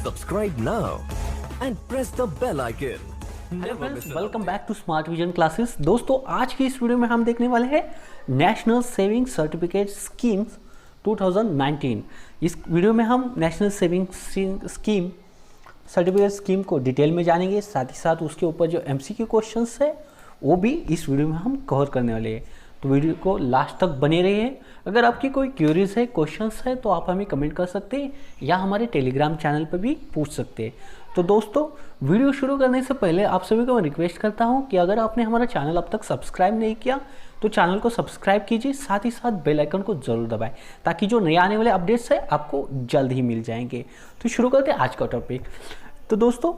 Subscribe now and press the bell icon. Hello friends, welcome back to smart vision classes. दोस्तों, आज की इस video में हम देखने वाले हैं नेशनल सेविंग सर्टिफिकेट स्कीम्स 2019। इस वीडियो में हम national saving scheme certificate scheme को डिटेल में जानेंगे, साथ ही साथ उसके ऊपर जो एमसीक्यू क्वेश्चंस है वो भी इस वीडियो में हम कवर करने वाले हैं। तो वीडियो को लास्ट तक बने रहिए। अगर आपकी कोई क्यूरीज है, क्वेश्चंस है, तो आप हमें कमेंट कर सकते हैं या हमारे टेलीग्राम चैनल पर भी पूछ सकते हैं। तो दोस्तों, वीडियो शुरू करने से पहले आप सभी को मैं रिक्वेस्ट करता हूं कि अगर आपने हमारा चैनल अब तक सब्सक्राइब नहीं किया तो चैनल को सब्सक्राइब कीजिए, साथ ही साथ बेल आइकन को जरूर दबाएं ताकि जो नए आने वाले अपडेट्स है आपको जल्द ही मिल जाएंगे। तो शुरू करते हैं आज का टॉपिक। तो दोस्तों,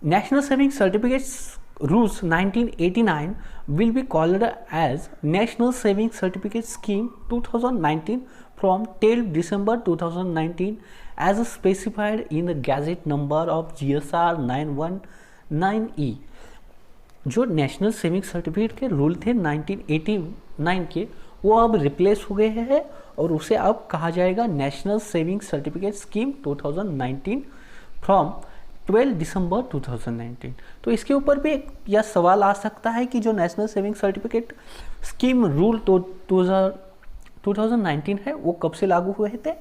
national saving certificates rules 1989 will be called as National Saving Certificate Scheme 2019 from till December 2019 as specified in the Gazette number of GSR 919E। जो नेशनल सेविंग सर्टिफिकेट के रूल थे 1989 के, वो अब रिप्लेस हो गए हैं और उसे अब कहा जाएगा national saving certificate scheme 2019 from 12 दिसंबर 2019। तो इसके ऊपर भी एक यह सवाल आ सकता है कि जो national saving certificate scheme rule तो 2019 है वो कब से लागू हुए थे।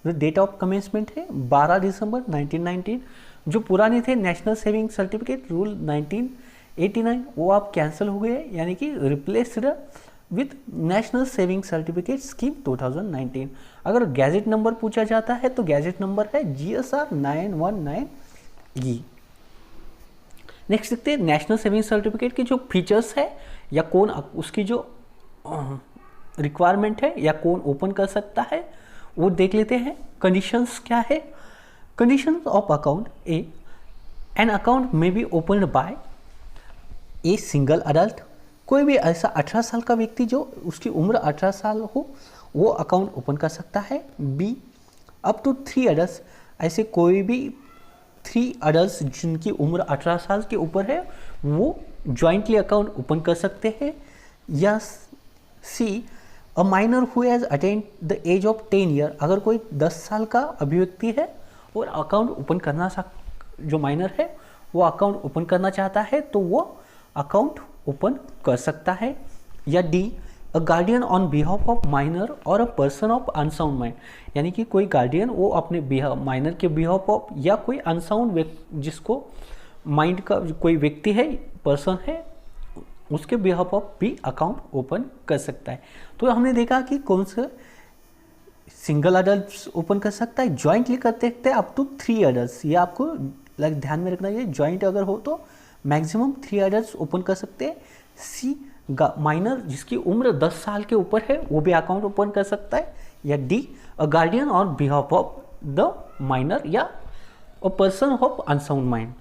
डेट ऑफ कमेंसमेंट है 12 दिसंबर 1919। जो पुराने थे नेशनल सेविंग सर्टिफिकेट रूल 1989 वो आप कैंसिल हो गए, यानी कि replaced with national saving certificate scheme 2019। अगर गैजेट नंबर पूछा जाता है तो गैजेट नंबर है GSR 919E। नेक्स्ट देखते हैं नेशनल सेविंग सर्टिफिकेट के जो फीचर्स है या कौन उसकी जो रिक्वायरमेंट है या कौन ओपन कर सकता है वो देख लेते हैं। कंडीशंस क्या है। Conditions of account A, an account may be opened by a single adult, कोई भी ऐसा 18 साल का व्यक्ति जो उसकी उम्र 18 साल हो वो अकाउंट ओपन कर सकता है। बी, अप टू 3 अडल्ट, ऐसे कोई भी 3 अडल्ट जिनकी उम्र 18 साल के ऊपर है वो जॉइंटली अकाउंट ओपन कर सकते हैं। या C, a minor who has attend the age of 10 year, अगर कोई 10 साल का अभिव्यक्ति है और अकाउंट ओपन करना जो माइनर है वो अकाउंट ओपन करना चाहता है तो वो अकाउंट ओपन कर सकता है। या D, a guardian on behalf of minor और a person of unsound mind, यानी कि कोई गार्डियन वो अपने माइनर के बिहाफ ऑफ या कोई अनसाउंड जिसको माइंड का कोई व्यक्ति है, पर्सन है, उसके बिहाफ ऑफ भी अकाउंट ओपन कर सकता है। तो हमने देखा कि कौन सा सिंगल अडल्ट ओपन कर सकता है, ज्वाइंटली कर सकते हैं अप टू 3 अडल्ट। ये आपको ध्यान में रखना चाहिए, ज्वाइंट अगर हो तो मैक्सिमम 3 अडल्ट ओपन कर सकते हैं। सी, माइनर जिसकी उम्र 10 साल के ऊपर है वो भी अकाउंट ओपन कर सकता है। या D, a guardian on behalf of the minor या a person of unsound mind.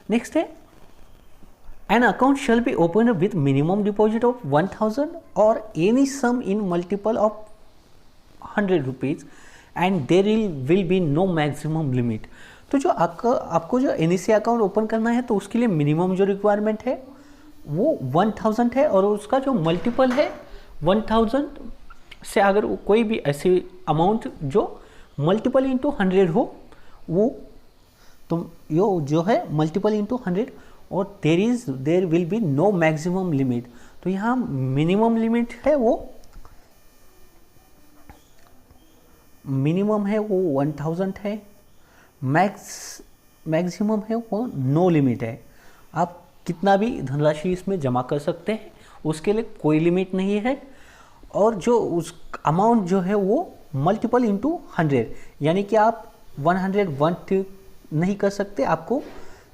Next है, an account shall be opened with minimum deposit of 1000 or any sum in multiple of 100 rupees and there will be no maximum limit। तो जो आपको जो NSE account open करना है तो उसके लिए मिनिमम जो रिक्वायरमेंट है वो 1000 है और उसका जो मल्टीपल है 1000 से अगर कोई भी ऐसी अमाउंट जो मल्टीपल इंटू 100 हो वो तो जो है मल्टीपल इंटू 100 और there will be no maximum limit. तो यहाँ मिनिमम लिमिट है वो मिनिमम है वो 1000 है, मैक्सिमम है वो नो लिमिट है। आप कितना भी धनराशि इसमें जमा कर सकते हैं, उसके लिए कोई लिमिट नहीं है। और जो उस अमाउंट जो है वो मल्टीपल इंटू 100, यानी कि आप 101 नहीं कर सकते, आपको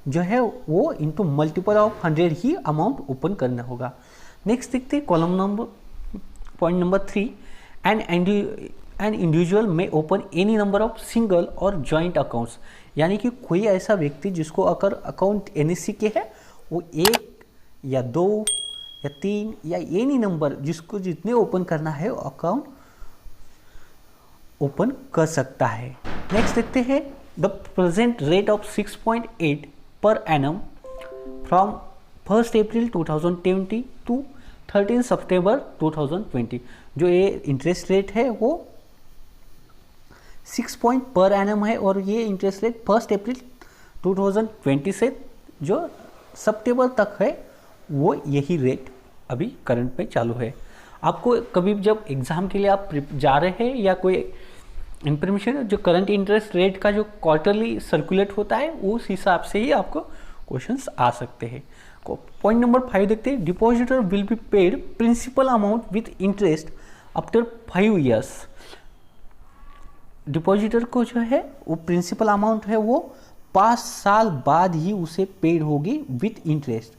जो है वो इंटू मल्टीपल ऑफ 100 ही अमाउंट ओपन करना होगा। नेक्स्ट देखते हैं column number point number 3, an individual may open any number of single और जॉइंट अकाउंट्स, यानी कि कोई ऐसा व्यक्ति जिसको अगर अकाउंट NSE के है वो 1 या 2 या 3 या एनी नंबर जिसको जितने ओपन करना है अकाउंट ओपन कर सकता है। नेक्स्ट देखते हैं द प्रेजेंट रेट ऑफ 6.8 पर एनम फ्रॉम 1 अप्रैल 2020 टू 13 सितंबर 2020। जो ये इंटरेस्ट रेट है वो 6 पॉइंट पर एनम है और ये इंटरेस्ट रेट 1 अप्रैल 2020 से जो सितंबर तक है वो यही रेट अभी करंट पे चालू है। आपको कभी जब एग्ज़ाम के लिए आप जा रहे हैं या कोई इंफॉर्मेशन जो करंट इंटरेस्ट रेट का जो क्वार्टरली सर्कुलेट होता है उस हिसाब से ही आपको क्वेश्चंस आ सकते हैं। पॉइंट नंबर 5 देखते हैं, depositor will be paid principal amount with interest after 5 years. Depositor को जो है वो प्रिंसिपल अमाउंट है वो 5 साल बाद ही उसे पेड होगी विथ इंटरेस्ट।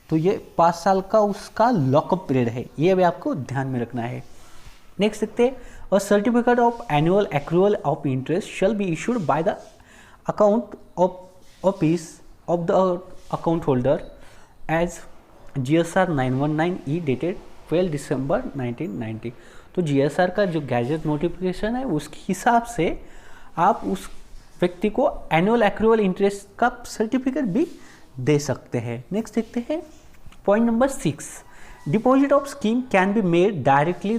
तो ये 5 साल का उसका लॉकअप पीरियड है, ये भी आपको ध्यान में रखना है। नेक्स्ट देखते हैं, a certificate of annual accrual of interest shall be issued by the account of office of the account holder as GSR 919E dated 12 दिसंबर 1990। तो GSR का जो गैजेट नोटिफिकेशन है उसके हिसाब से आप उस व्यक्ति को एनुअल एक्रूअल इंटरेस्ट का सर्टिफिकेट भी दे सकते हैं। नेक्स्ट देखते हैं point number 6, deposit of scheme can be made directly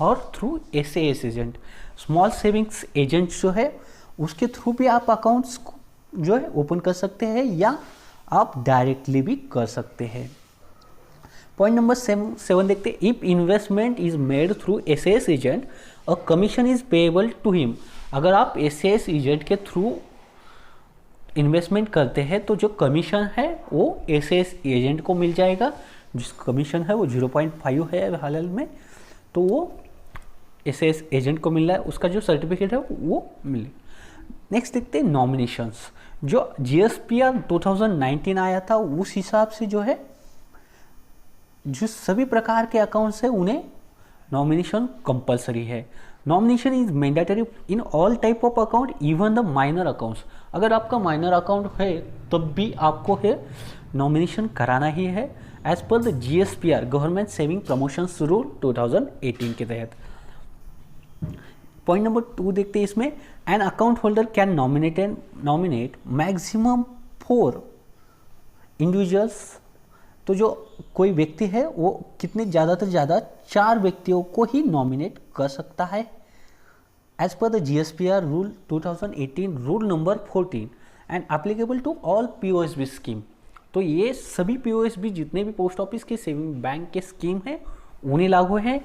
और through SAS agent. Small savings agent जो है उसके थ्रू भी आप अकाउंट्स जो है ओपन कर सकते हैं या आप डायरेक्टली भी कर सकते हैं। पॉइंट नंबर 7 देखते हैं, if investment is made through SAS agent a commission is payable to him. अगर आप SAS एजेंट के थ्रू इन्वेस्टमेंट करते हैं तो जो कमीशन है वो SAS एजेंट को मिल जाएगा। जिस कमीशन है वो 0.5 है हाल में, तो वो SAS एजेंट को मिल रहा है, उसका जो सर्टिफिकेट है वो मिले। नेक्स्ट देखते हैं नॉमिनेशंस। जो GSPR 2019 आया था उस हिसाब से जो है जो सभी प्रकार के अकाउंट्स है उन्हें नॉमिनेशन कंपलसरी है। Nomination is mandatory in all type of account even the minor accounts. अगर आपका माइनर अकाउंट है तब भी आपको है नॉमिनेशन कराना ही है as per the GSPR government saving promotions rule 2018 के तहत। पॉइंट नंबर 2 देखते हैं इसमें, an account holder can nominate maximum 4 individuals. तो जो कोई व्यक्ति है वो कितने ज़्यादातर ज़्यादा 4 व्यक्तियों को ही नॉमिनेट कर सकता है as per the GSPR rule 2018 rule number 14 and applicable to all POSB scheme. तो ये सभी POSB जितने भी पोस्ट ऑफिस के सेविंग बैंक के स्कीम है उन्हें लागू है।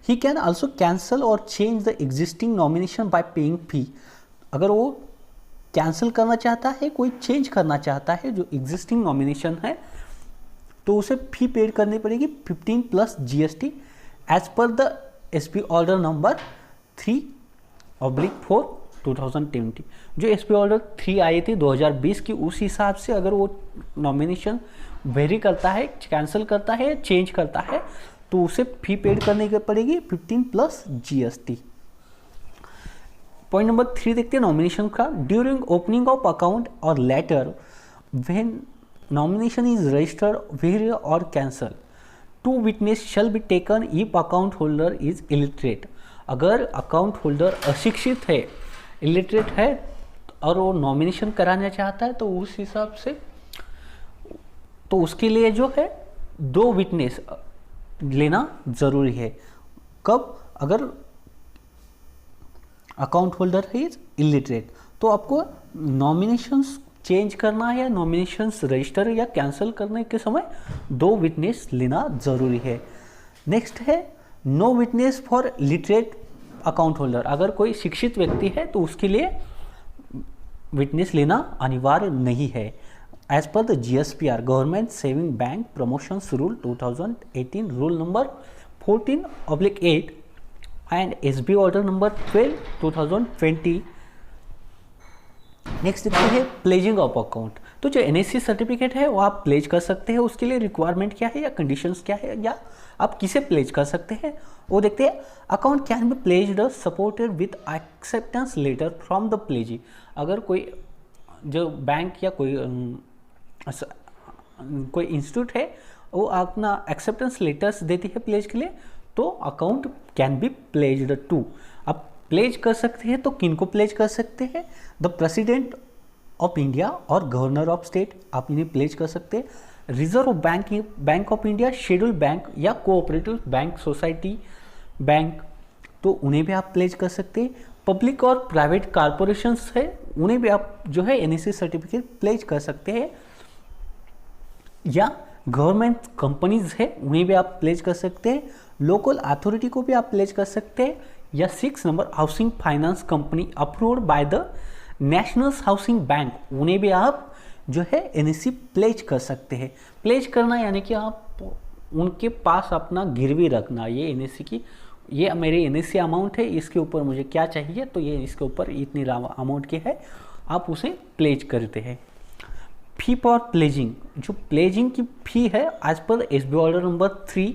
ही कैन ऑल्सो कैंसल और change the existing nomination by paying fee. अगर वो कैंसिल करना चाहता है, कोई चेंज करना चाहता है जो एग्जिस्टिंग नॉमिनेशन है, तो उसे फी पेड करनी पड़ेगी 15 plus GST as per the SP order number 3/4 2020। जो SP ऑर्डर 3 आई थी 2020 की, उस हिसाब से अगर वो नॉमिनेशन वेरी करता है, कैंसिल करता है, चेंज करता है, तो उसे फी पेड करने की पड़ेगी 15 प्लस GST। पॉइंट नंबर 3 देखते हैं नॉमिनेशन का। ड्यूरिंग ओपनिंग ऑफ अकाउंट और later when nomination is registered vary और cancel 2 witness shall be taken if account holder is illiterate. अगर अकाउंट होल्डर अशिक्षित है, इलिटरेट है और वो नॉमिनेशन कराना चाहता है तो उस हिसाब से तो उसके लिए जो है 2 विटनेस लेना ज़रूरी है। कब? अगर अकाउंट होल्डर है इज इलिटरेट, तो आपको नॉमिनेशंस चेंज करना या नॉमिनेशंस रजिस्टर या कैंसिल करने के समय 2 विटनेस लेना ज़रूरी है। नेक्स्ट है no witness for literate account holder. अगर कोई शिक्षित व्यक्ति है तो उसके लिए विटनेस लेना अनिवार्य नहीं है as per the GSPR government saving bank promotions rule 2018 rule number 14/8 and SB order number 12 2020। Next देखते हैं प्लेजिंग ऑफ अकाउंट। तो जो NSE सर्टिफिकेट है वो आप प्लेज कर सकते हैं, उसके लिए रिक्वायरमेंट क्या है या कंडीशंस क्या है या आप किसे प्लेज कर सकते हैं वो देखते हैं। Account can be pledged supported with acceptance letter from the pledgee. अगर कोई जो बैंक या कोई इंस्टीट्यूट है वो अपना एक्सेप्टेंस लेटर्स देती है प्लेज के लिए, तो account can be pledged to. आप प्लेज कर सकते हैं तो किन को प्लेज कर सकते हैं? द प्रेसिडेंट ऑफ इंडिया और गवर्नर ऑफ स्टेट, आप इन्हें प्लेज कर सकते हैं। Reserve bank of India, schedule bank या कोऑपरेटिव बैंक सोसाइटी बैंक, तो उन्हें भी आप प्लेज कर सकते हैं। पब्लिक और प्राइवेट कारपोरेशंस है उन्हें भी आप जो है एनएसी सर्टिफिकेट प्लेज कर सकते हैं, या गवर्नमेंट कंपनीज है उन्हें भी आप प्लेज कर सकते हैं, लोकल अथॉरिटी को भी आप प्लेज कर सकते हैं, या 6 number housing finance company approved by the national housing bank उन्हें भी आप जो है एनएसी प्लेज कर सकते हैं। प्लेज करना यानी कि आप उनके पास अपना गिरवी रखना, ये एनएसी की, ये मेरी एनएसी अमाउंट है, इसके ऊपर मुझे क्या चाहिए तो ये इसके ऊपर इतनी अमाउंट की है, आप उसे प्लेज करते हैं। फी फॉर प्लेजिंग, जो प्लेजिंग की फी है एज पर एसबी ऑर्डर नंबर 3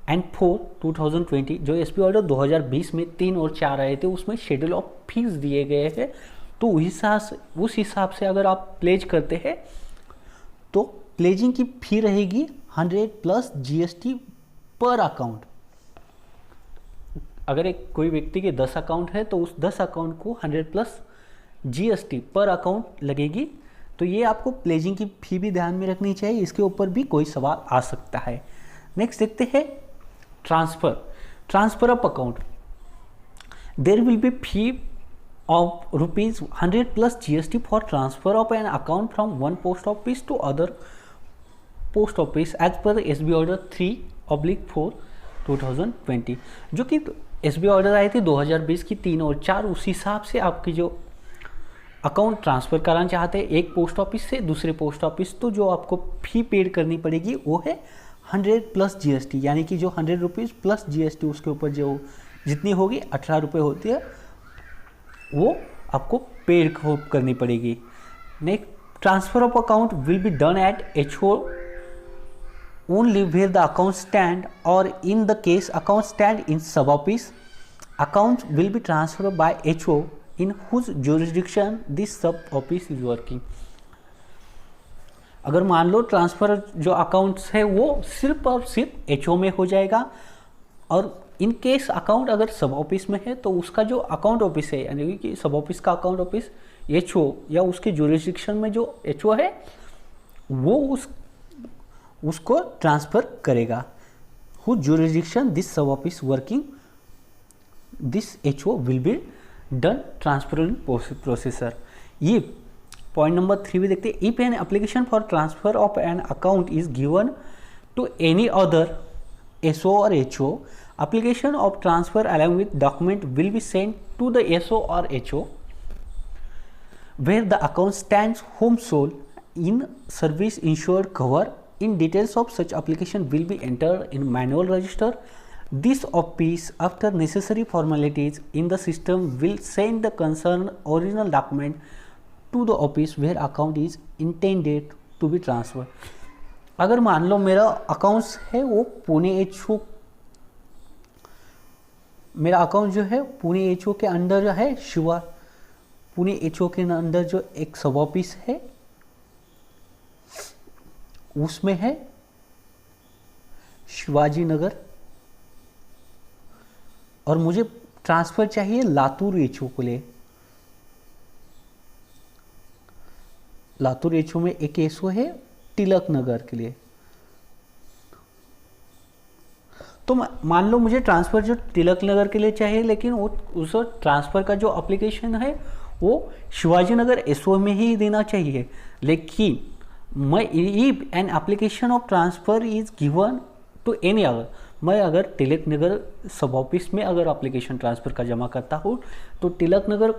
एंड 4 2020, जो एसबी ऑर्डर 2020 में 3 और 4 आए थे उसमें शेड्यूल ऑफ फीस दिए गए हैं, तो उस हिसाब से अगर आप प्लेज करते हैं तो प्लेजिंग की फी रहेगी 100 प्लस जीएसटी पर अकाउंट। अगर कोई व्यक्ति के 10 अकाउंट है तो उस 10 अकाउंट को 100 प्लस जीएसटी पर अकाउंट लगेगी। तो ये आपको प्लेजिंग की फी भी ध्यान में रखनी चाहिए, इसके ऊपर भी कोई सवाल आ सकता है। नेक्स्ट देखते हैं transfer of account. There will be fee of rupees 100 plus GST for transfer of an account from one post office to other post office as per SB order 3/4 2020, जो कि SB ऑर्डर आए थे 2020 की 3 और 4, उस हिसाब से आपकी जो अकाउंट ट्रांसफ़र कराना चाहते हैं एक पोस्ट ऑफिस से दूसरे पोस्ट ऑफिस, तो जो आपको फी पेड करनी पड़ेगी वो है 100 प्लस GST, यानी कि जो 100 रुपीज़ प्लस GST उसके ऊपर जो जितनी होगी 18 रुपये होती है वो आपको पेड करनी पड़ेगी। Next, transfer of account will be done at HO only where the account stand, और in the case account stand in sub office, account will be transfer by HO in whose jurisdiction this sub office is working. अगर मान लो transfer जो accounts है वो सिर्फ और सिर्फ HO में हो जाएगा, और इन केस अकाउंट अगर सब ऑफिस में है तो उसका जो अकाउंट ऑफिस है यानी कि सब ऑफिस का अकाउंट ऑफिस HO या उसके जुरिस्डिक्शन में जो HO है वो उसको ट्रांसफ़र करेगा। Who jurisdiction this sub office working this HO will be done transfer in processor. ये पॉइंट नंबर 3 भी देखते हैं। If an application for transfer of an account is given to any other SO or HO, application of transfer along with document will be sent to the SO or HO where the account stands home sole in service insured cover. In details of such application will be entered in manual register. This office, after necessary formalities in the system, will send the concerned original document to the office where account is intended to be transferred. अगर मान लो मेरा accounts है वो Pune HO, मेरा account जो है Pune HO के under जो है पुणे HO के अंडर जो एक सब ऑफिस है उसमें है शिवाजी नगर, और मुझे ट्रांसफ़र चाहिए लातूर HO को ले। लातूर HO में एक SO है तिलक नगर के लिए, तो मान लो मुझे ट्रांसफ़र जो तिलक नगर के लिए चाहिए, लेकिन वो उस ट्रांसफ़र का जो एप्लीकेशन है वो शिवाजी नगर SO में ही देना चाहिए। लेकिन मैं if an application of transfer is given to any other, मैं अगर तिलक नगर सब ऑफिस में अगर एप्लीकेशन ट्रांसफ़र का जमा करता हूँ तो तिलक नगर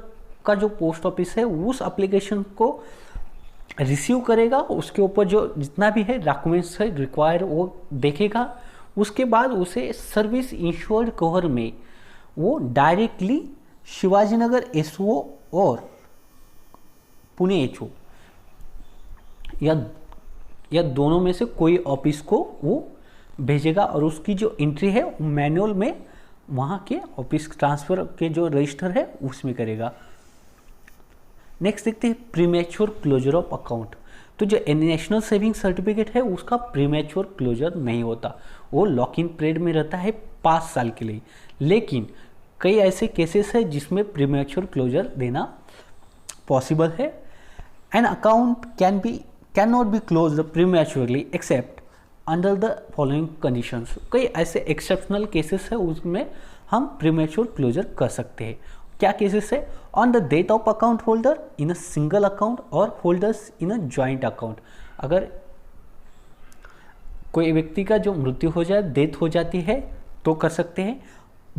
का जो पोस्ट ऑफिस है उस एप्लीकेशन को रिसीव करेगा, उसके ऊपर जो जितना भी है डॉक्यूमेंट्स है रिक्वायर वो देखेगा, उसके बाद उसे सर्विस इंश्योर्ड कवर में वो डायरेक्टली शिवाजी नगर SO और पुणे HO या दोनों में से कोई ऑफिस को वो भेजेगा, और उसकी जो एंट्री है मैनुअल में वहाँ के ऑफिस ट्रांसफ़र के जो रजिस्टर है उसमें करेगा। नेक्स्ट देखते हैं प्रीमेच्योर क्लोजर ऑफ अकाउंट। तो जो नेशनल सेविंग सर्टिफिकेट है उसका प्रीमेच्योर क्लोजर नहीं होता, वो लॉक इन पीरियड में रहता है 5 साल के लिए। लेकिन कई ऐसे केसेस है जिसमें प्रीमेच्योर क्लोजर देना पॉसिबल है। An account can not be closed prematurely accept under the following conditions. कई ऐसे एक्सेप्शनल केसेस है उसमें हम प्रीमेच्योर क्लोजर कर सकते हैं। क्या केसेस है? On the death of account holder in a single account और holders in a joint account. अगर कोई व्यक्ति का जो मृत्यु हो जाए, डेथ हो जाती है, तो कर सकते हैं।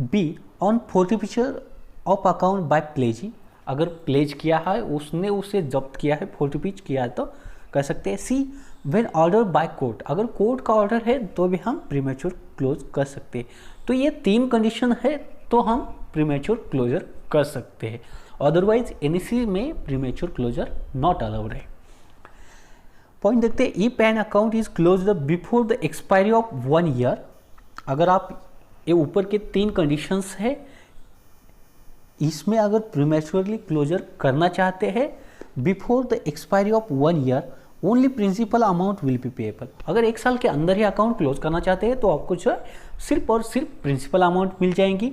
B, on fortification of account by pledgee, अगर प्लेज किया है, उसने उसे जब्त किया है, फोर्टिफिच किया है, तो कर सकते हैं। सी, व्हेन ऑर्डर बाय कोर्ट, अगर कोर्ट का ऑर्डर है तो भी हम प्रीमेच्योर क्लोज कर सकते हैं। तो ये 3 कंडीशन है तो हम प्रीमेच्योर क्लोजर कर सकते हैं, अदरवाइज एनईसी में प्रीमेच्योर क्लोजर नॉट अलाउड है। पॉइंट देखते हैं, if an account is closed before the expiry of 1 year, अगर आप ये ऊपर के 3 कंडीशंस है, इसमें अगर प्रीमेच्योरली क्लोजर करना चाहते हैं before the expiry of 1 year, only principal amount will be payable. अगर 1 साल के अंदर ही अकाउंट क्लोज करना चाहते हैं तो आपको जो है सिर्फ और सिर्फ प्रिंसिपल अमाउंट मिल जाएंगी।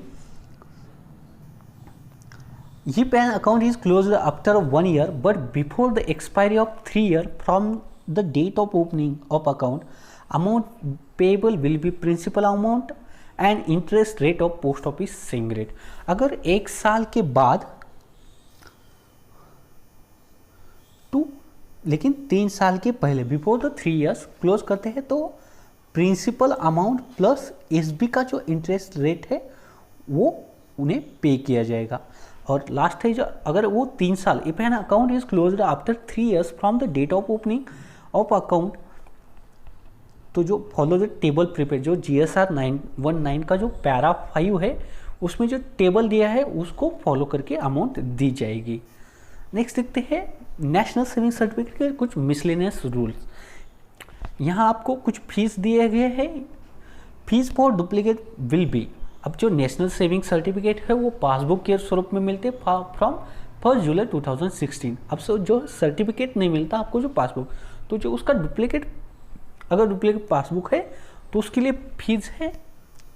If an account is closed after 1 year but before the expiry of 3 years from the date of opening of account, amount payable will be principal amount and interest rate of post office saving rate। अगर 1 साल के बाद लेकिन 3 साल के पहले before the 3 years close करते हैं तो प्रिंसिपल अमाउंट प्लस एसबी का जो इंटरेस्ट रेट है वो उन्हें पे किया जाएगा। और लास्ट है जो, अगर वो 3 साल, if an account is closed after 3 years from the date of opening of account, तो जो फॉलो द टेबल प्रिपेयर, जो GSR 919 का जो पैरा 5 है उसमें जो टेबल दिया है उसको फॉलो करके अमाउंट दी जाएगी। नेक्स्ट देखते हैं नेशनल सेविंग सर्टिफिकेट के कुछ मिसलेनियस रूल्स। यहाँ आपको कुछ फीस दिए गए हैं। Fees for duplicate will be, अब जो नेशनल सेविंग सर्टिफिकेट है वो पासबुक के स्वरूप में मिलते फ्रॉम 1 जुलाई 2016। अब से जो सर्टिफिकेट नहीं मिलता आपको, जो पासबुक, तो जो उसका डुप्लीकेट, अगर डुप्लीकेट पासबुक है तो उसके लिए फीस है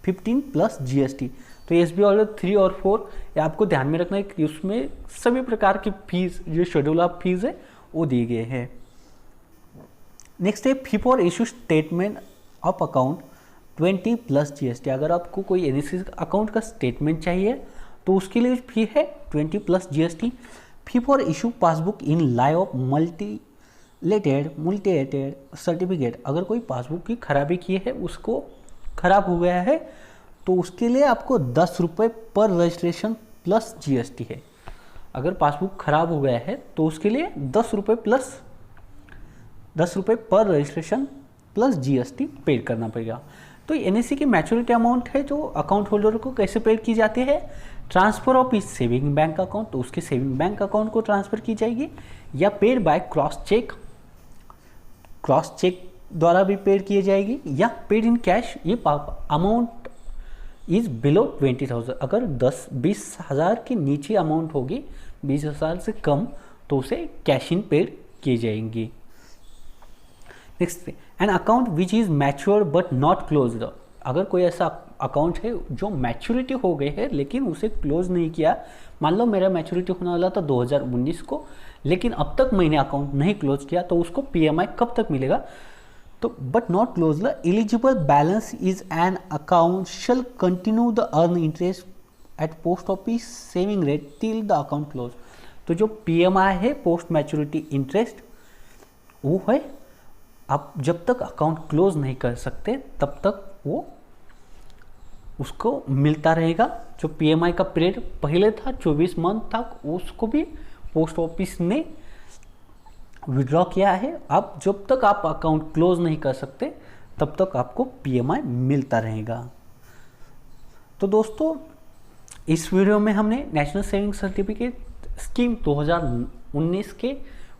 15 प्लस GST। तो SBI ऑर्डर 3 और 4 ये आपको ध्यान में रखना है कि उसमें सभी प्रकार की फीस, जो शेड्यूल ऑफ फीस है वो दिए गए हैं। नेक्स्ट है फी for issue statement of account 20 plus GST। अगर आपको कोई एनईसी अकाउंट का स्टेटमेंट चाहिए तो उसके लिए फी है 20 plus GST। Fee for issue passbook in live of mutilated certificate, अगर कोई पासबुक की खराबी की है, उसको खराब हो गया है, तो उसके लिए आपको 10 रुपये पर रजिस्ट्रेशन प्लस GST है। अगर पासबुक खराब हो गया है तो उसके लिए 10 रुपये पर रजिस्ट्रेशन प्लस GST पे करना पड़ेगा। तो एनईसी की मैच्योरिटी अमाउंट है जो अकाउंट होल्डर को कैसे पे की जाती है, ट्रांसफर ऑफ इस सेविंग बैंक अकाउंट, तो उसके सेविंग बैंक अकाउंट को ट्रांसफर की जाएगी, या पेड बाय क्रॉस चेक द्वारा भी पेड किए जाएगी, या पेड इन कैश। ये अमाउंट इज बिलो 20,000, अगर 20,000 के नीचे अमाउंट होगी, 20,000 से कम, तो उसे कैश इन पेड की जाएंगी। Next, an account which is mature but not closed, अगर कोई ऐसा अकाउंट है जो मैच्योरिटी हो गई है लेकिन उसे क्लोज नहीं किया, मान लो मेरा मैच्योरिटी होने वाला था 2019 को, लेकिन अब तक मैंने अकाउंट नहीं क्लोज किया, तो उसको PMI कब तक मिलेगा, तो but not close eligible balance is an account shall continue the earn interest eight post office saving rate till the account close. तो जो PMI है, पोस्ट मैच्योरिटी इंटरेस्ट, वो है आप जब तक अकाउंट क्लोज नहीं कर सकते तब तक वो उसको मिलता रहेगा। जो PMI का पीरियड पहले था 24 मंथ तक, उसको भी पोस्ट ऑफिस ने विड्रॉ किया है। अब जब तक आप अकाउंट क्लोज नहीं कर सकते तब तक आपको PMI मिलता रहेगा। तो दोस्तों, इस वीडियो में हमने नेशनल सेविंग सर्टिफिकेट स्कीम 2019 के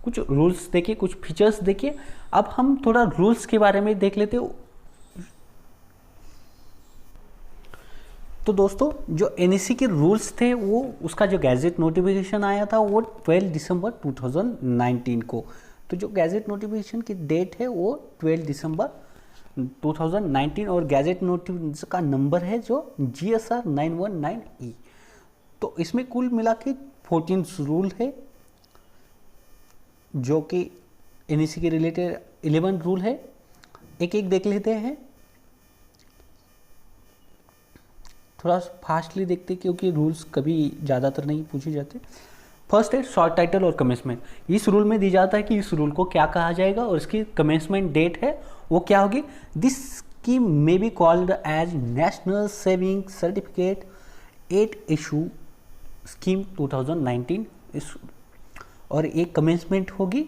कुछ रूल्स देखे, कुछ फीचर्स देखे। अब हम थोड़ा रूल्स के बारे में देख लेते हो। तो दोस्तों, जो NEC के रूल्स थे वो, उसका जो गैजेट नोटिफिकेशन आया था वो 12 दिसंबर 2019 को। तो जो गैजेट नोटिफिकेशन की डेट है वो 12 दिसंबर 2019 और गैजेट नोटिफिकेशन का नंबर है जो GSR 919E। तो इसमें कुल मिला के 14 रूल है, जो कि NEC के रिलेटेड 11 रूल है। एक एक देख लेते हैं। थोड़ा फास्टली देखते क्योंकि रूल्स कभी ज़्यादातर नहीं पूछे जाते। फर्स्ट है शॉर्ट टाइटल और कमेंसमेंट। इस रूल में दी जाता है कि इस रूल को क्या कहा जाएगा और इसकी कमेंसमेंट डेट है वो क्या होगी। This scheme may be called as national saving certificate 8 issue scheme 2019 इस, और एक कमेंसमेंट होगी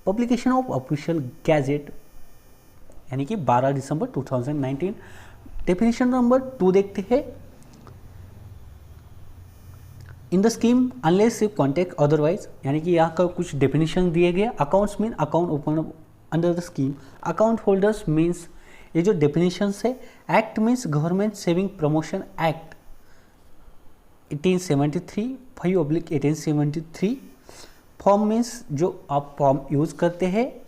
पब्लिकेशन ऑफ ऑफिशियल गैजेट यानी कि 12 दिसंबर 2019। डेफिनेशन नंबर 2 देखते हैं। In the scheme unless if contact otherwise, यानी कि यहाँ का कुछ डेफिनेशन दिए गए। Accounts mean account open under the scheme. Account holders means, ये जो डेफिनेशन है, act means government saving promotion act 1873 5/1873। Form means जो आप फॉर्म यूज करते हैं।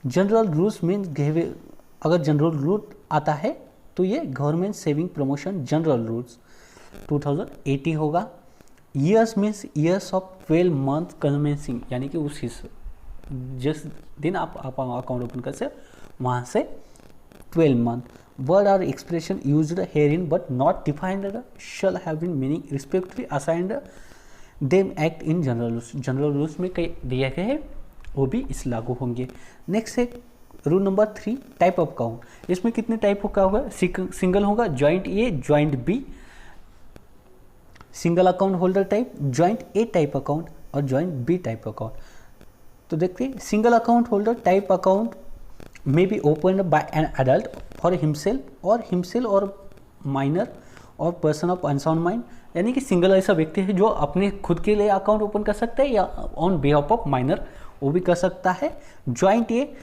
जनरल रूल्स मीन्स, अगर जनरल रूल आता है तो ये government saving promotion general rules 2080 होगा। Years means years of 12 month commencing, यानी कि उस जिस दिन आप अकाउंट ओपन कर से वहाँ से 12 मंथ। वर्ड और expression used herein but not defined shall have been meaning respectively assigned them act in general rules. General rules में कई दिए गए हैं वो भी इस लागू होंगे। नेक्स्ट है rule number 3 type of account. इसमें कितने टाइप का होगा। सिंगल होगा, joint A, joint B, single account holder type, joint A type account और जॉइंट बी टाइप अकाउंट। तो देखते हैं single account holder type account may be open by an adult for himself और minor और person of unsound mind, यानी कि single ऐसा व्यक्ति है जो अपने खुद के लिए अकाउंट ओपन कर सकता है या ऑन बिहाफ ऑफ माइनर वो भी कर सकता है। Joint A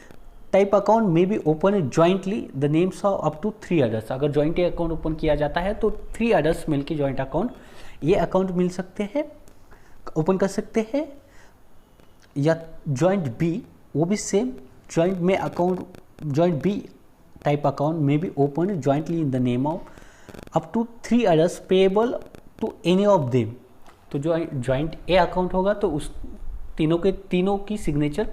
type account may be open jointly the names of up to 3 others. अगर जॉइंट ए अकाउंट ओपन किया जाता है तो 3 अदर्स मिलकर जॉइंट अकाउंट ये अकाउंट मिल सकते हैं, ओपन कर सकते हैं। या जॉइंट बी, वो भी सेम, जॉइंट में account, joint B type account may be open jointly in the name of up to 3 others payable to any of them. तो जो जॉइंट ए अकाउंट होगा तो उस तीनों की सिग्नेचर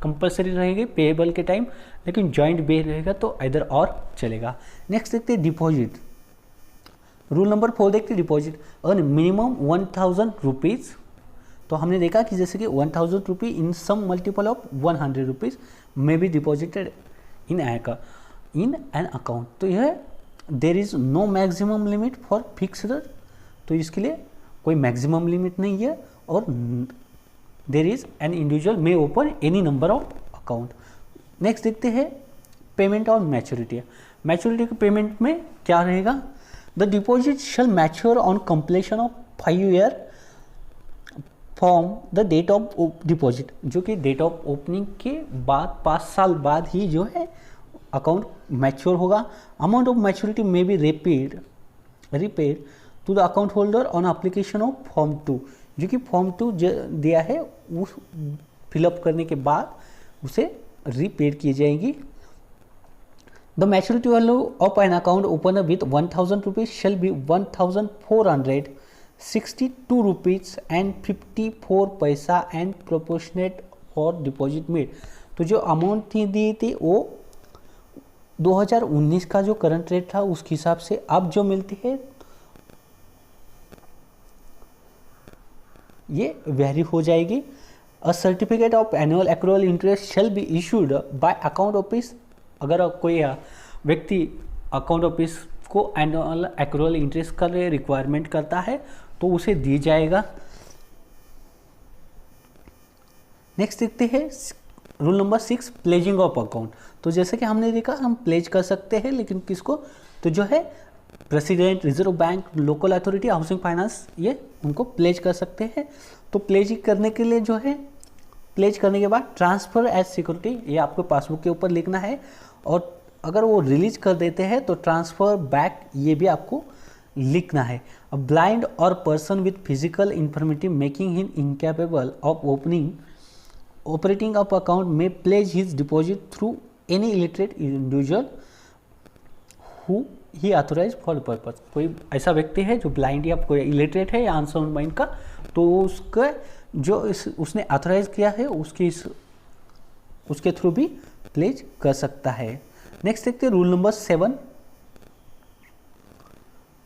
कंपलसरी रहेगी पेएबल के टाइम, लेकिन जॉइंट बी रहेगा तो इधर और चलेगा। नेक्स्ट देखते हैं डिपॉजिट। रूल नंबर 4 देखते हैं डिपॉजिट। Earn minimum 1000 rupees. तो हमने देखा कि जैसे कि 1000 rupee in sum multiple of 100 rupees may be deposited in an account. तो यह there is no maximum limit for fixed, तो इसके लिए कोई मैक्सिमम लिमिट नहीं है। और there is an individual may open any number of account. Next देखते हैं पेमेंट और मैच्योरिटी। मैच्योरिटी के पेमेंट में क्या रहेगा। The deposit shall mature on completion of 5 year from the date of deposit, जो कि डेट ऑफ ओपनिंग के बाद 5 साल बाद ही जो है अकाउंट मैच्योर होगा। Amount of maturity may be repaid to the account holder on application of form 2, जो कि फॉर्म 2 दिया है वो फिलअप करने के बाद उसे रिपेड की जाएगी। The maturity value of an account open with 1000 rupees shall be 1462 rupees and 54 पैसा and proportionate for deposit made. तो जो अमाउंट दी थी वो 2019 का जो करंट रेट था उसके हिसाब से अब जो मिलती है ये वेरी हो जाएगी। अ certificate of annual accrual interest shall be issued bye account office. अगर कोई व्यक्ति अकाउंट ऑफिस को एनुअल एक्रूअल इंटरेस्ट का रिक्वायरमेंट करता है तो उसे दी जाएगा। नेक्स्ट देखते हैं rule number 6 pledging of account. तो जैसे कि हमने देखा हम प्लेज कर सकते हैं, लेकिन किसको, तो जो है president, reserve bank, local authority, housing finance, ये उनको प्लेज कर सकते हैं। तो प्लेज करने के लिए जो है, प्लेज करने के बाद ट्रांसफर एज सिक्योरिटी ये आपको पासबुक के ऊपर लिखना है, और अगर वो रिलीज कर देते हैं तो ट्रांसफर बैक ये भी आपको लिखना है। अ ब्लाइंड और person with physical infirmity making him incapable of operating up account may pledge his deposit through any illiterate individual who he authorise for the purpose. कोई ऐसा व्यक्ति है जो ब्लाइंड या कोई इलिटरेट है या अनसाउंड माइंड का, तो उसका जो उसने ऑथोराइज किया है उसके थ्रू भी प्लेज कर सकता है। नेक्स्ट देखते हैं rule number 7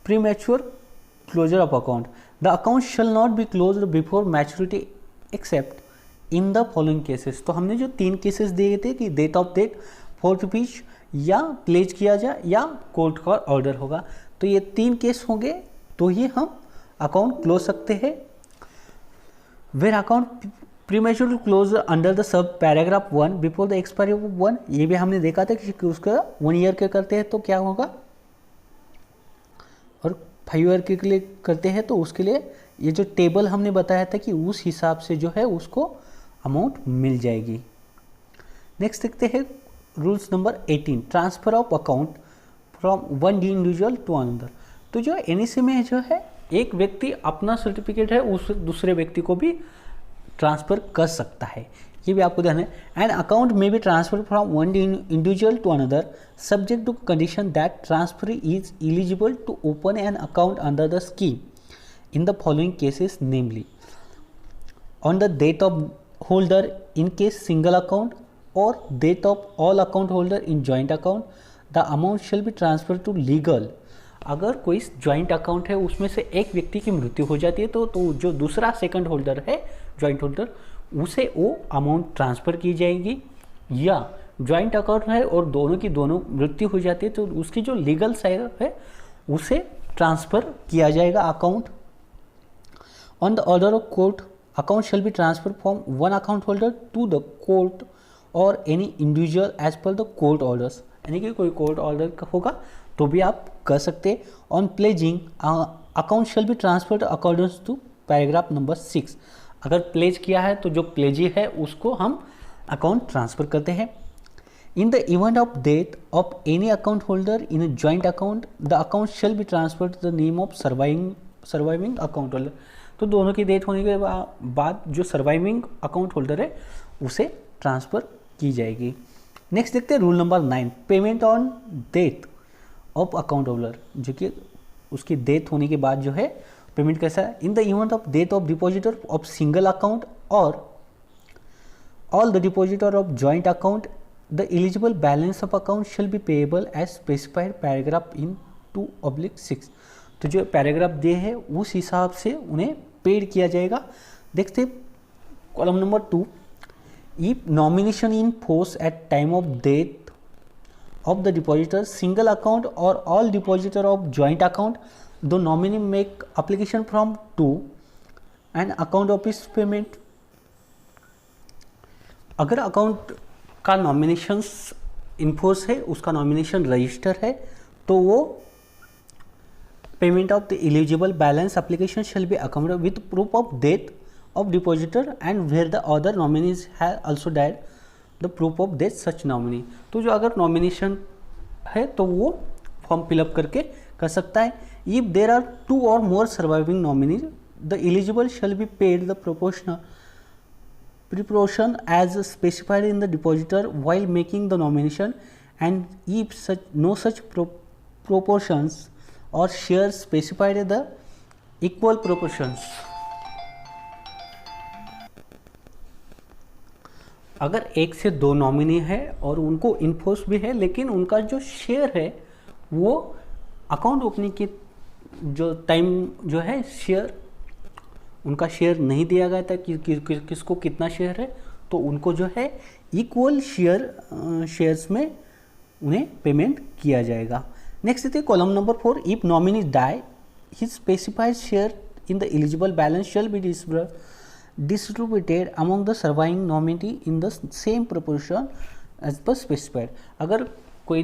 premature closure of account. The account shall not be closed before maturity except in the following cases. तो हमने जो 3 केसेस दिए थे कि डेट ऑफ डेट, फोर्टफिच या प्लेज किया जाए या कोर्ट का ऑर्डर होगा, तो ये 3 केस होंगे तो ही हम अकाउंट क्लोज सकते हैं. Where account premature close under the sub paragraph 1 before the expiry of 1, ये भी हमने देखा था कि उसका 1 ईयर के करते हैं तो क्या होगा, और 5 ईयर के लिए करते हैं तो उसके लिए ये जो टेबल हमने बताया था कि उस हिसाब से जो है उसको अमाउंट मिल जाएगी. नेक्स्ट देखते हैं rules number 18, transfer of account from one individual to another. तो जो एनईसी में जो है एक व्यक्ति अपना सर्टिफिकेट है उस दूसरे व्यक्ति को भी ट्रांसफ़र कर सकता है, ये भी आपको ध्यान है. And account may be transfer from one individual to another subject to condition that transfer is eligible to open an account under the scheme in the following cases, namely on the date of holder in case single account और date of all account holder in joint account. The amount shall be transfer to legal. अगर कोई joint account है उसमें से एक व्यक्ति की मृत्यु हो जाती है तो जो दूसरा सेकंड होल्डर है जॉइंट होल्डर उसे वो अमाउंट ट्रांसफ़र की जाएगी. या जॉइंट अकाउंट है और दोनों की दोनों मृत्यु हो जाती है तो उसकी जो लीगल साइड है उसे ट्रांसफ़र किया जाएगा account. On the order of court account shall be transfer from one account holder to the court और any individual as per the court orders. यानी कि कोई कोर्ट ऑर्डर होगा तो भी आप कर सकते हैं. On pledging account shall be transferred according to paragraph number 6. अगर प्लेज किया है तो जो प्लेजी है उसको हम अकाउंट ट्रांसफ़र करते हैं. In the event of death of any account holder in a joint account the account shall be transferred to the name of surviving account holder. तो दोनों की डेथ होने के बाद जो सर्वाइविंग अकाउंट होल्डर है उसे ट्रांसफ़र की जाएगी. नेक्स्ट देखते हैं rule number 9, payment on death of account holder, जो कि उसकी डेथ होने के बाद जो है पेमेंट कैसा है. In the event of death of depositor of single account और all the depositor of joint account the eligible balance of account shall be payable as specified paragraph in 2/6. तो जो पैराग्राफ दिए है उस हिसाब से उन्हें पेड किया जाएगा. देखते column number 2, if nomination in force at time of death of the depositor single account or all depositor of joint account, the nominee make application from to an account office payment. अगर account का nominations in force है, उसका nomination register है, तो वो payment of the eligible balance application shall be accounted with proof of death of depositor and where the other nominees have also died the proof of death such nominee. तो जो अगर nomination है तो वो form fill up करके कर सकता है. इफ देर आर 2 और more surviving nominees the eligible shall be paid the proportion as specified in the depositor while making the nomination, and if no such proportions or shares specified in the equal proportions. अगर 1 से 2 nominee है और उनको enforce भी है लेकिन उनका जो शेयर है वो अकाउंट ओपनिंग के जो टाइम जो है शेयर उनका शेयर नहीं दिया गया था कि किसको कितना शेयर है, तो उनको जो है इक्वल शेयर्स में उन्हें पेमेंट किया जाएगा. नेक्स्ट देखिए column number 4, if nominee die his specified share in the eligible balance shall be distributed among the surviving nominee in the same proportion as per specified. अगर कोई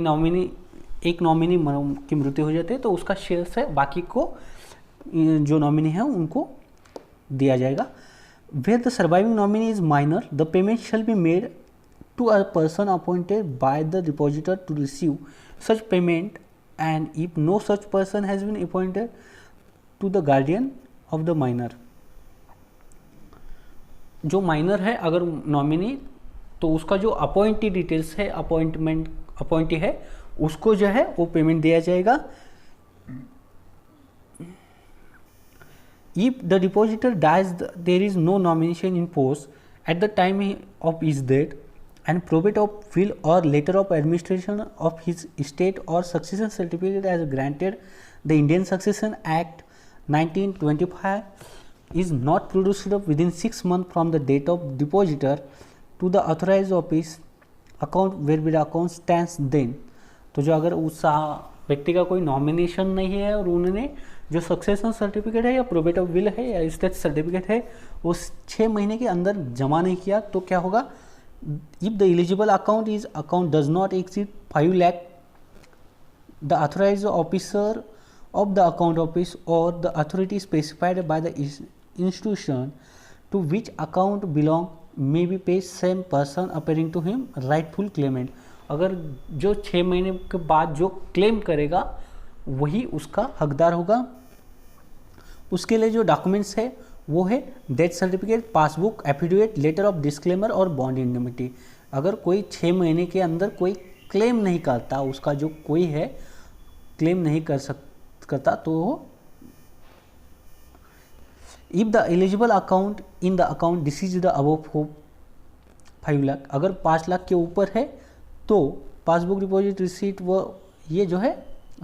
एक नॉमिनी की मृत्यु हो जाती है तो उसका शेयर से बाकी को जो नॉमिनी है उनको दिया जाएगा. Where the surviving nominee is minor, the payment shall be made to a person appointed by the depositor to receive such payment, and if no such person has been appointed, to the guardian of the minor. जो minor है अगर nominee तो उसका जो appointee details है appointee है उसको जो है वो पेमेंट दिया जाएगा. If the depositor dies there is no nomination in force at the time of his death and probate of will और letter of administration of his state और succession certificate as granted the Indian Succession Act 2025 is not produced within 6 months from the date of depositor to the authorized office account where the account stands then। तो जो अगर उस व्यक्ति का कोई nomination नहीं है और उन्होंने जो सक्सेशन सर्टिफिकेट है या प्रोबेट ऑफ विल है या स्टेट सर्टिफिकेट है वो 6 महीने के अंदर जमा नहीं किया तो क्या होगा, if the eligible account does not exceed 5 lakh the authorised officer of the account office or the authority specified by the institution to which account belong may be paid same person appearing to him rightful claimant। अगर जो 6 महीने के बाद जो claim करेगा वही उसका हकदार होगा। उसके लिए जो डॉक्यूमेंट्स है वो है death certificate, passbook, affidavit, letter of disclaimer और बॉन्ड इंडमिटी। अगर कोई 6 महीने के अंदर कोई क्लेम नहीं करता, उसका जो कोई है क्लेम नहीं करता तो if the eligible account in the account disease the above 5 lakh, अगर 5 लाख के ऊपर है तो पासबुक, डिपॉजिट रिसीट वो ये जो है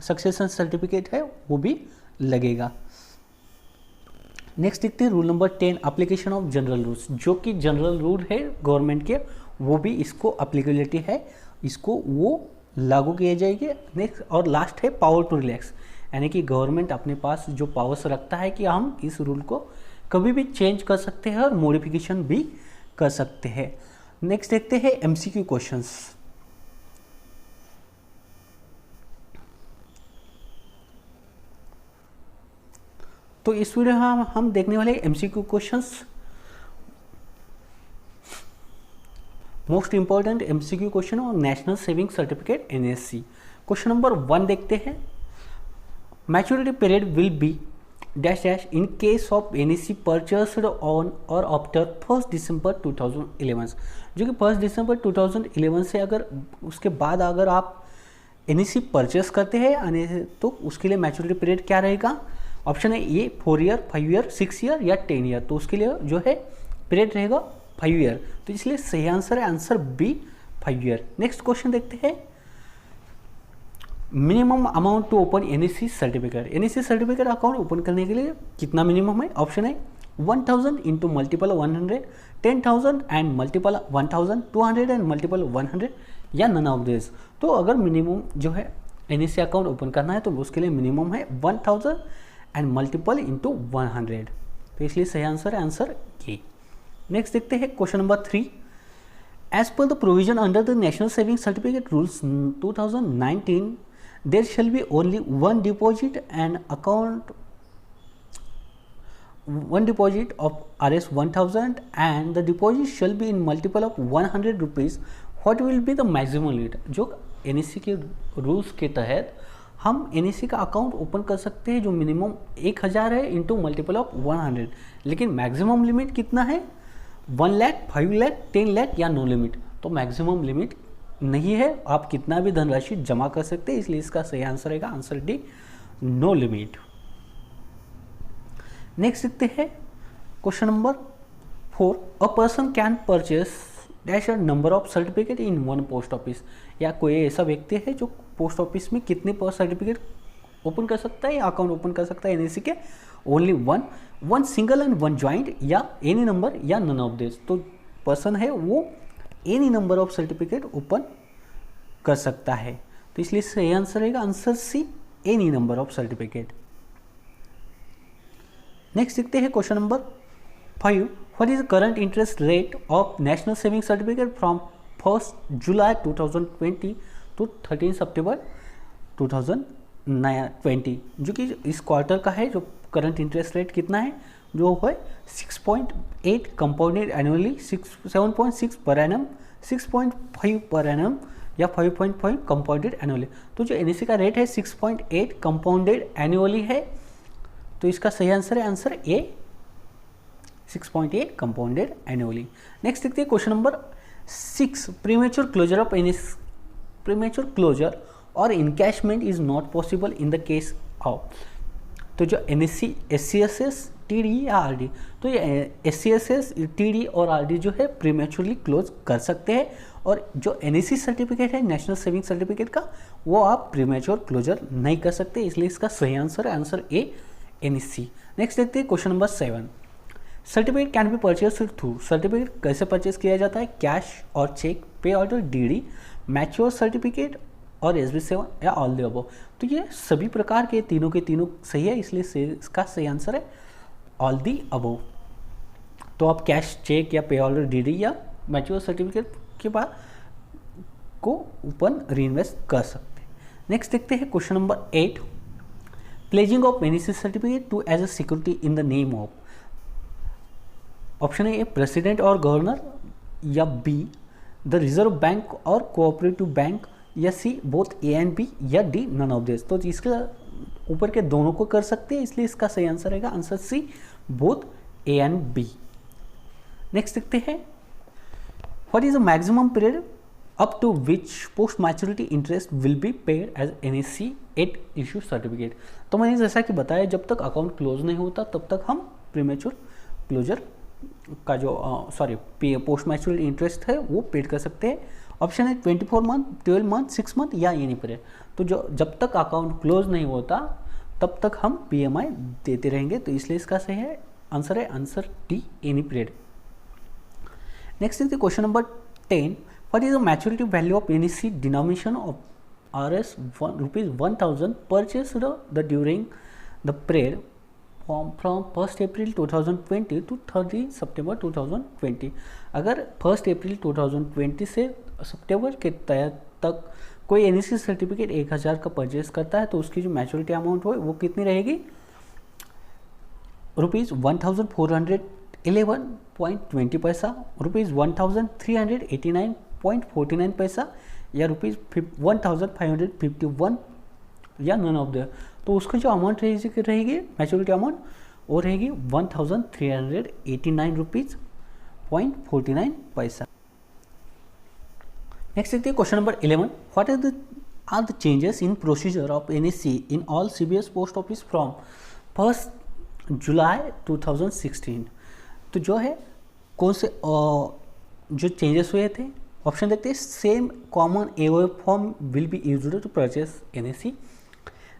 सक्सेशन सर्टिफिकेट है वो भी लगेगा। नेक्स्ट देखते हैं rule number 10, application of general rules. जो कि जनरल रूल है गवर्नमेंट के वो भी इसको अप्लीकेबिलिटी है, इसको वो लागू किए जाएंगे। नेक्स्ट और लास्ट है पावर टू रिलैक्स, यानी कि गवर्नमेंट अपने पास जो पावर्स रखता है कि हम इस रूल को कभी भी चेंज कर सकते हैं और मॉडिफिकेशन भी कर सकते हैं। नेक्स्ट देखते हैं एमसीक्यू क्वेश्चंस। तो इस वीडियो में हम देखने वाले MCQ questions, most important MCQ question और national saving certificate NSC. Question number 1 देखते हैं। Maturity period will be dash dash in case of NSC purchased on और आफ्टर 1 दिसंबर 2011। जो कि 1 दिसंबर 2011 से अगर उसके बाद अगर आप एनएससी परचेस करते हैं तो उसके लिए मैच्योरिटी पीरियड क्या रहेगा। ऑप्शन है ए 4 ईयर, 5 ईयर, 6 ईयर या 10 ईयर। तो उसके लिए जो है पीरियड रहेगा 5 ईयर, तो इसलिए सही आंसर है answer B 5 year. Next question देखते हैं। Minimum amount to open NSC certificate. NSC certificate account open करने के लिए कितना मिनिमम है। ऑप्शन है 1000 into multiple 100, 10,000 and multiple 1000, 200 and multiple 100 या नन ऑफ दिस। तो अगर मिनिमम जो है एनएससी अकाउंट ओपन करना है तो उसके लिए मिनिमम है 1000 एंड मल्टीपल इंटू 100। तो इसलिए सही आंसर है आंसर ए। नेक्स्ट देखते हैं question number 3। As per the provision under the national saving certificate rules 2019 there shall be only one deposit of Rs 1000 and the deposit shall be in multiple of 100 rupees. What will be the maximum limit? जो NSC के rules के तहत हम NSC का account open कर सकते हैं जो मिनिमम 1000 है इंटू मल्टीपल ऑफ 100, लेकिन मैक्सिमम लिमिट कितना है 1 लाख, 5 लाख, 10 लाख या नो लिमिट। तो मैक्सिमम लिमिट नहीं है, आप कितना भी धनराशि जमा कर सकते हैं, इसलिए इसका सही आंसर रहेगा answer D no limit. Next देखते हैं question number 4। A person can purchase dash a number of certificate in one post office. या कोई ऐसा व्यक्ति है जो पोस्ट ऑफिस में कितने सर्टिफिकेट ओपन कर सकता है या अकाउंट ओपन कर सकता है एनएससी के। Only one single and one joint या एनी नंबर या नन ऑफ दिस। तो पर्सन है वो any number of certificate open कर सकता है, तो इसलिए सही आंसर रहेगा answer C any number of certificate. Next देखते हैं question number 5। What is the current interest rate of national saving certificate from 1 July 2020 to 13 सितंबर 2020। जो कि इस क्वार्टर का है, जो करंट इंटरेस्ट रेट कितना है जो है 6.8 compounded annually, 7.6 per annum, 6.5 per annum या 5.5 कंपाउंडेड एनुअली। तो जो एनएससी का रेट है 6.8 कंपाउंडेड एनुअली है, तो इसका सही आंसर है answer A 6.8 compounded annually. Next देखते हैं question number 6। Premature closure of NSC, premature closure और encashment is not possible in the case of. तो जो एनएससी एससीएसएस टीडी या आरडी, तो ये एससीएसएस टीडी और आरडी जो है प्रीमेच्योरली क्लोज कर सकते हैं, और जो एनएससी सर्टिफिकेट है नेशनल सेविंग सर्टिफिकेट का वो आप प्रीमेच्योर क्लोजर नहीं कर सकते, इसलिए इसका सही आंसर है आंसर ए एनएससी। नेक्स्ट देखते हैं question number 7। Certificate can be purchase through, certificate कैसे परचेज किया जाता है? कैश और चेक, पे ऑर्डर, डीडी, मैच्योर सर्टिफिकेट और SB7 या ऑल द अबव। तो ये सभी प्रकार के तीनों सही है, इसलिए इसका सही आंसर है ऑल द अबव। तो आप कैश, चेक या पे ऑर्डर, डीडी या मैच्योर सर्टिफिकेट के बाद को ओपन री इन्वेस्ट कर सकते हैं। नेक्स्ट देखते हैं question number 8। Pledging of NSC certificate to as a security in the name of, option A president और गवर्नर, या बी द रिजर्व बैंक और कोऑपरेटिव बैंक, या C both A and B, या डी नन ऑफ दिस। तो इसके ऊपर के दोनों को कर सकते हैं, इसलिए इसका सही आंसर रहेगा answer C both A and B. Next देखते हैं what is the maximum period up to which post maturity interest will be paid as NSC at issue certificate. तो मैंने जैसा कि बताया, जब तक अकाउंट क्लोज नहीं होता तब तक हम प्रीमेच्योर क्लोजर का जो पोस्ट मैच्योरिटी इंटरेस्ट है वो पेड कर सकते हैं। ऑप्शन है 24 मंथ, 12 मंथ, 6 मंथ या एनी पीरियड। तो जब तक अकाउंट क्लोज नहीं होता तब तक हम PMI देते रहेंगे, तो इसलिए इसका सही है answer D any period. Next is the question number 10। What is the maturity value of NSC denomination of RS ₹1000 purchased during the period from 1st April 2020 to 30 September 2020। अगर 1st April 2020 से सितंबर के तक कोई एनएससी सर्टिफिकेट 1000 का purchase करता है तो उसकी जो मैच्योरिटी अमाउंट हो वो कितनी रहेगी? ₹1411.20 पैसा, ₹1389.49 पैसा, या ₹1551 या नन ऑफ द। तो उसका जो अमाउंट रहेगी मैच्योरिटी अमाउंट वो रहेगी ₹1389.49 पैसा। नेक्स्ट देखते हैं question number 11। What are the changes in procedure of NSC in all CBS post office from 1 July 2016। तो जो है कौन से जो चेंजेस हुए थे, ऑप्शन देखते हैं। Same common AOA form will be used to purchase NSC।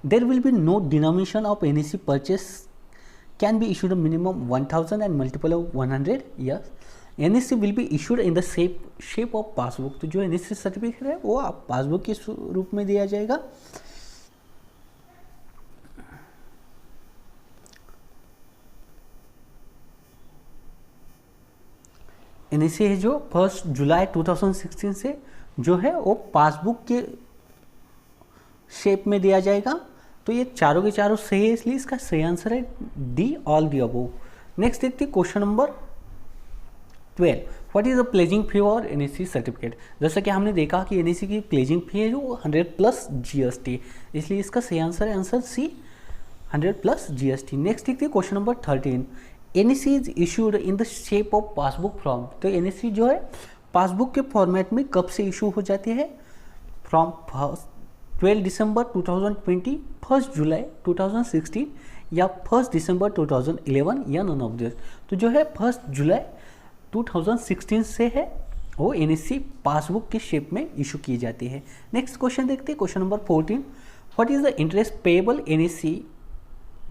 There will be no denomination of NSC purchase can be issued minimum 1000 and multiple of 100 years. NSC will be issued in the shape of passbook. तो जो NSC certificate है वो आप passbook के रूप में दिया जाएगा। NSC है जो 1 जुलाई 2016 से जो है वो पासबुक के शेप में दिया जाएगा। तो ये चारों के चारों सही है, इसलिए इसका सही आंसर है D all the above. Next देखते हैं question number 12। What is the pledging fee और NSC सर्टिफिकेट। जैसा कि हमने देखा कि NSC की प्लेजिंग फी है जो 100+ GST, इसलिए इसका सही आंसर है आंसर सी 100+ GST। नेक्स्ट देखते हैं question number 13। NSC is issued in the shape of passbook from. तो NSC जो है पासबुक के फॉर्मेट में कब से इशू हो जाती है? फ्रॉम 12 दिसंबर 2020, 1 जुलाई 2016 या 1 दिसंबर 2011 या नन ऑफ दिस। तो जो है 1 जुलाई 2016 से है वो NSC पासबुक के शेप में इशू की जाती है। नेक्स्ट क्वेश्चन देखते हैं question number 14। What is the interest payable NSC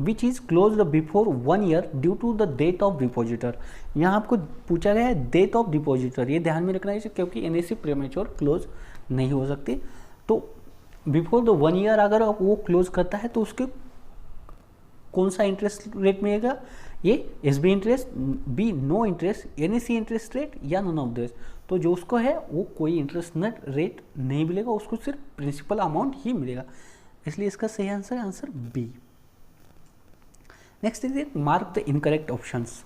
which is closed before 1 year due to the date of depositor. यहाँ आपको पूछा गया है डेट ऑफ डिपॉजिटर, ये ध्यान में रखना है क्योंकि NSC प्रीमेच्योर क्लोज नहीं हो सकती। तो बिफोर द 1 ईयर अगर आप वो क्लोज करता है तो उसके कौन सा इंटरेस्ट रेट मिलेगा? ये SB interest, B no interest, NSC interest rate या नन ऑफ दिस। तो जो उसको है वो कोई इंटरेस्ट नेट रेट नहीं मिलेगा, उसको सिर्फ प्रिंसिपल अमाउंट ही मिलेगा, इसलिए इसका सही आंसर है answer B. Next is mark the incorrect options.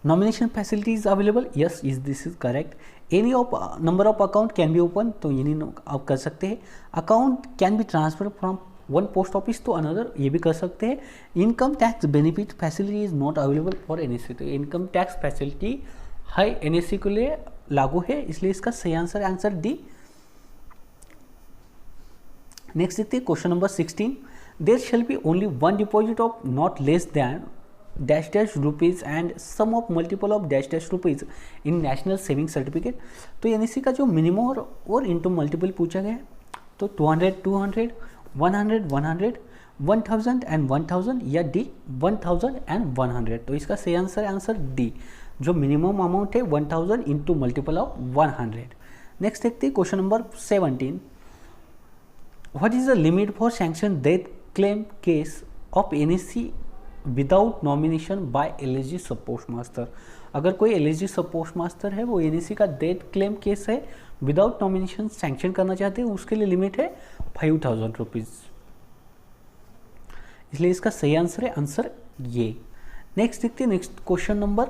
Nomination facilities available, yes is this is correct. Any of number of account can be open, तो एनी आप कर सकते हैं। Account can be transfer from one post office to another, ये भी कर सकते हैं। Income tax benefit facility is not available for NSC। तो income tax facility high NSC के लिए लागू है, इसलिए इसका सही आंसर है आंसर डी। नेक्स्ट देखते हैं question number 16। There shall be only one deposit of not less than dash dash rupees and sum of multiple of dash dash rupees in national saving certificate. तो NSC का जो minimum और into multiple पूछा गया है, तो 200 200, 100 100, 1000 and 1000 या D 1000 and 100। तो इसका सही आंसर है आंसर डी, जो मिनिमम अमाउंट है 1000 इंटू मल्टीपल ऑफ 100। नेक्स्ट देखते हैं question number 17। What is the limit for sanction death claim case of NSC without nomination by LSG sub post master? अगर कोई एलएसजी सब पोस्ट मास्टर है, वो NSC का death claim case है, without nomination sanction करना चाहते हैं, उसके लिए लिमिट है 5000 रुपीज़। इसलिए इसका सही आंसर है आंसर ये। नेक्स्ट देखते हैं next question number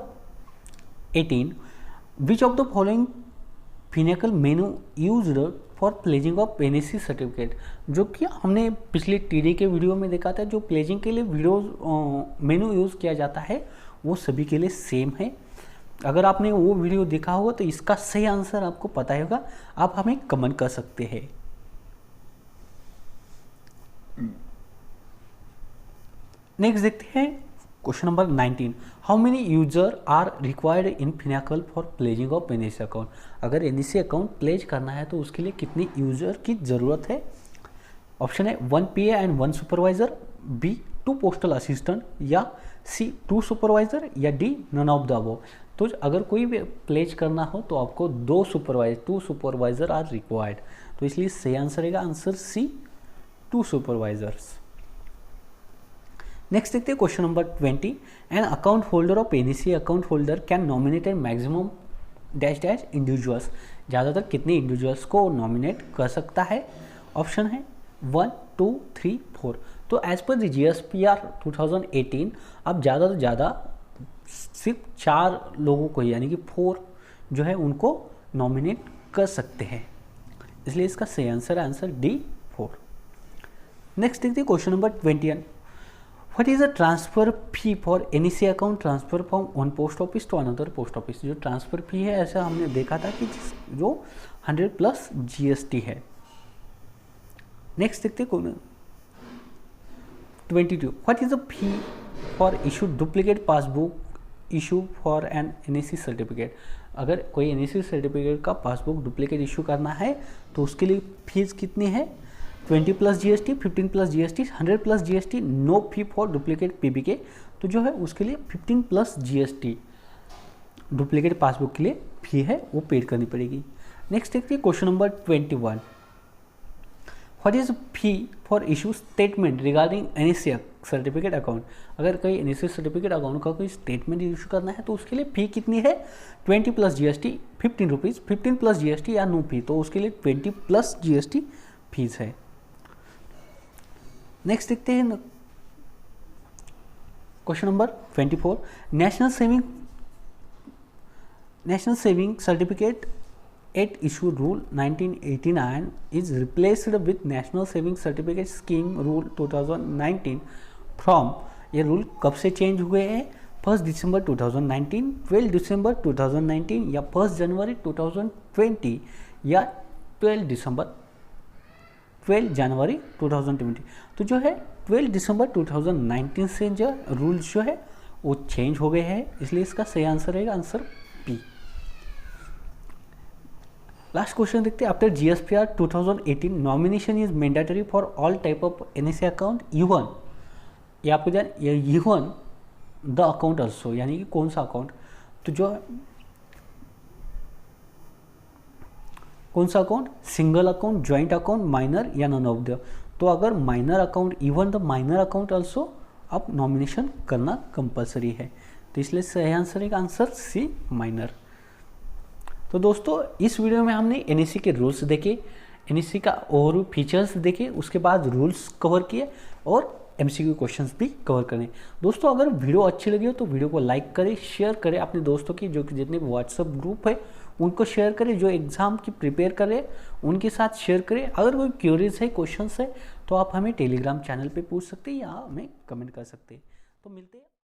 18। Which of the following Finacle menu used for pledging of NSC certificate? जो कि हमने पिछले टीडी के वीडियो में देखा था, जो प्लेजिंग के लिए मेनू यूज़ किया जाता है वो सभी के लिए सेम है। अगर आपने वो वीडियो देखा होगा तो इसका सही आंसर आपको पता होगा, आप हमें कमेंट कर सकते हैं। नेक्स्ट देखते हैं question number 19। How many user are required in Finacle for pledging of NSC account? अगर एनएससी अकाउंट प्लेज करना है तो उसके लिए कितने यूजर की ज़रूरत है? ऑप्शन है 1 PA and 1 supervisor, B 2 postal assistant, या सी 2 सुपरवाइजर, या D none of the above. तो अगर कोई भी प्लेज करना हो तो आपको 2 सुपरवाइजर आर रिक्वायर्ड। तो इसलिए सही आंसर है आंसर सी 2 सुपरवाइजर्स। नेक्स्ट देखते हैं question number 20। N account holder of NSC account holder can nominate maximum dash dash individuals? ज़्यादातर कितने इंडिविजुअल्स को नॉमिनेट कर सकता है? ऑप्शन है 1, 2, 3, 4। तो एज पर द GSPR 2018 अब ज़्यादा से ज़्यादा सिर्फ 4 लोगों को यानी कि 4 जो है उनको नॉमिनेट कर सकते हैं। इसलिए इसका सही आंसर है आंसर डी 4। नेक्स्ट देखते हैं question number 21। What is the transfer fee for NSC account transfer from one post office to another post office? जो ट्रांसफर फी है, ऐसा हमने देखा था कि जो 100+ GST है। नेक्स्ट देखते हैं 22। What is the fee for issue duplicate passbook issue for an NSC certificate? अगर कोई एनएससी सर्टिफिकेट का पासबुक डुप्लीकेट इशू करना है तो उसके लिए फीस कितनी है? 20+ GST, 15+ GST, 100+ GST, no fee for duplicate PBK। तो जो है उसके लिए 15+ GST डुप्लीकेट पासबुक के लिए फी है वो पेड करनी पड़ेगी। नेक्स्ट देखते हैं question number 21। What is fee for issue statement regarding NSC certificate account? अगर कोई एनएससी सर्टिफिकेट अकाउंट का कोई स्टेटमेंट इशू करना है तो उसके लिए फी कितनी है? 20+ GST, 15 रुपीज़, 15+ GST या नो फी। तो उसके लिए 20+ GST फीस है। नेक्स्ट देखते हैं question number 24। National saving certificate at issue rule 1989 is replaced with national saving certificate scheme rule 2019 from. ये रूल कब से चेंज हुए हैं? 1 दिसंबर 2019, 12 दिसंबर 2019, या 1 जनवरी 2020, या 12 जनवरी 2020। तो जो है 12 दिसंबर 2019 से जो रूल्स जो है वो चेंज हो गए हैं, इसलिए इसका सही आंसर रहेगा आंसर पी। लास्ट क्वेश्चन देखते हैं। After GSPR 2018 nomination is mandatory for all type of NSC account even, ये आपको जान इवन द अकाउंट ऑल्सो, यानी कि कौन सा अकाउंट? तो जो कौन सा account? Single account, joint account, minor, या नन ऑफ द। तो अगर minor account, even the minor account also अब नॉमिनेशन करना कंपलसरी है। तो इसलिए सही आंसर है आंसर सी माइनर। तो दोस्तों इस वीडियो में हमने एनएससी के रूल्स देखे, एनएससी का और फीचर्स देखे, उसके बाद रूल्स कवर किए और MCQ क्वेश्चंस भी कवर करें। दोस्तों अगर वीडियो अच्छी लगी हो तो वीडियो को लाइक करें, शेयर करें अपने दोस्तों की, जो कि जितने व्हाट्सएप ग्रुप है उनको शेयर करें, जो एग्ज़ाम की प्रिपेयर करें उनके साथ शेयर करें। अगर कोई क्यूरीज है, क्वेश्चंस है तो आप हमें टेलीग्राम चैनल पे पूछ सकते हैं या हमें कमेंट कर सकते हैं। तो मिलते हैं।